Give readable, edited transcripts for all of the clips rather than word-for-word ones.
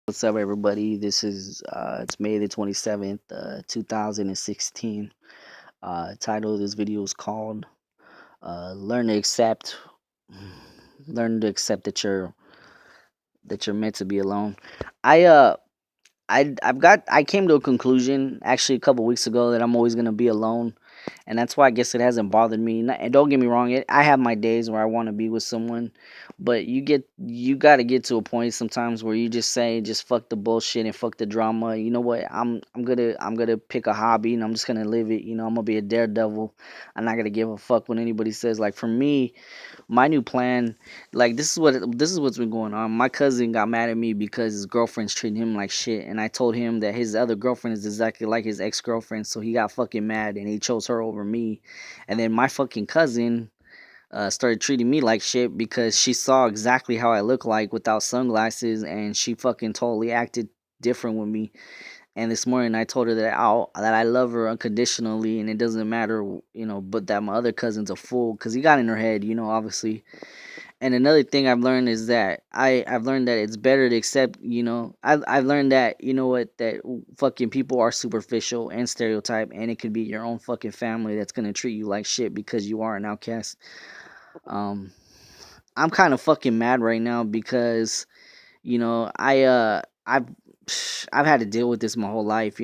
What's up, everybody? This is it's May the 27th, 2016. Title of this video is called "Learn to Accept." Learn to accept that you're meant to be alone. I uh I came to a conclusion actually a couple weeks ago that I'm always gonna be alone, and that's why I guess it hasn't bothered me. And don't get me wrong, I have my days where I want to be with someone, but you got to get to a point sometimes where you just say just fuck the bullshit and fuck the drama. You know what? I'm gonna pick a hobby and I'm just gonna live it. I'm gonna be a daredevil. I'm not gonna give a fuck what anybody says. Like for me, my new plan, like this is what's been going on. My cousin got mad at me because his girlfriend's treating him like shit, and I told him that his other girlfriend is exactly like his ex-girlfriend, so he got fucking mad and he chose her over me. And then my fucking cousin started treating me like shit because she saw exactly how I look like without sunglasses, and she fucking totally acted different with me. And this morning I told her that I love her unconditionally, and it doesn't matter, but that my other cousin's a fool because he got in her head, obviously. And another thing I've learned is that I've learned that it's better to accept, I've learned that, that fucking people are superficial and stereotype, and it could be your own fucking family that's gonna treat you like shit because you are an outcast. Um, I'm kind of fucking mad right now because I've I've had to deal with this my whole life.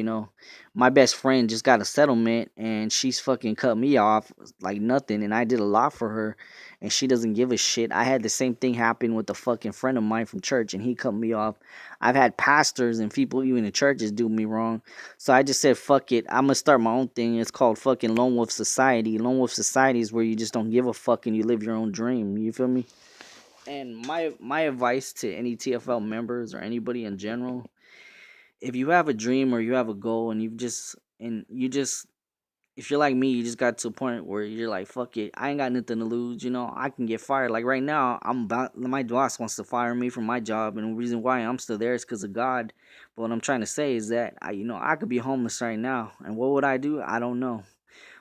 My best friend just got a settlement and she's fucking cut me off like nothing, and I did a lot for her and she doesn't give a shit. I had the same thing happen with a fucking friend of mine from church and he cut me off. I've had pastors and people even in churches do me wrong. So I just said fuck it. I'm gonna start my own thing. It's called fucking Lone Wolf Society. Lone Wolf Society is where you just don't give a fuck and you live your own dream. You feel me? And my advice to any TFL members or anybody in general, if you have a dream or you have a goal and you just if you're like me, you just got to a point where you're like, fuck it, I ain't got nothing to lose, I can get fired. Like right now, my boss wants to fire me from my job, and the reason why I'm still there is because of God. But what I'm trying to say is that I could be homeless right now, and what would I do? I don't know.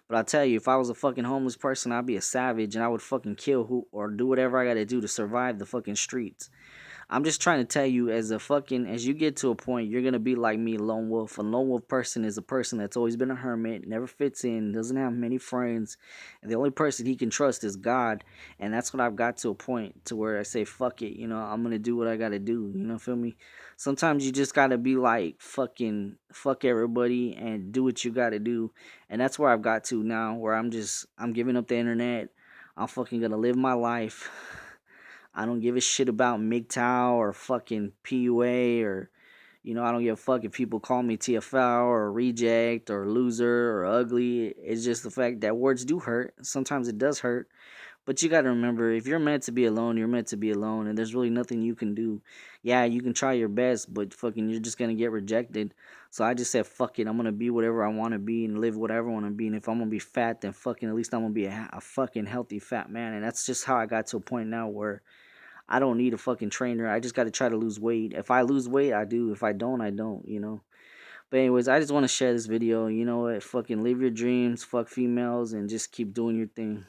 But I'll tell you, if I was a fucking homeless person, I'd be a savage and I would fucking kill who or do whatever I gotta do to survive the fucking streets. I'm just trying to tell you, as you get to a point, you're gonna be like me, lone wolf. A lone wolf person is a person that's always been a hermit, never fits in, doesn't have many friends, and the only person he can trust is God. And that's what I've got to a point to where I say, fuck it, I'm gonna do what I gotta do. Feel me? Sometimes you just gotta be like, fucking fuck everybody and do what you gotta do. And that's where I've got to now, where I'm giving up the internet. I'm fucking gonna live my life. I don't give a shit about MGTOW or fucking PUA or, I don't give a fuck if people call me TFL or reject or loser or ugly. It's just the fact that words do hurt. Sometimes it does hurt. But you gotta remember, if you're meant to be alone, you're meant to be alone, and there's really nothing you can do. Yeah, you can try your best, but fucking, you're just gonna get rejected. So I just said, fuck it, I'm gonna be whatever I wanna be and live whatever I wanna be. And if I'm gonna be fat, then fucking, at least I'm gonna be a fucking healthy fat man. And that's just how I got to a point now where I don't need a fucking trainer. I just got to try to lose weight. If I lose weight, I do. If I don't, I don't. But anyways, I just want to share this video. You know what? Fucking live your dreams, fuck females, and just keep doing your thing.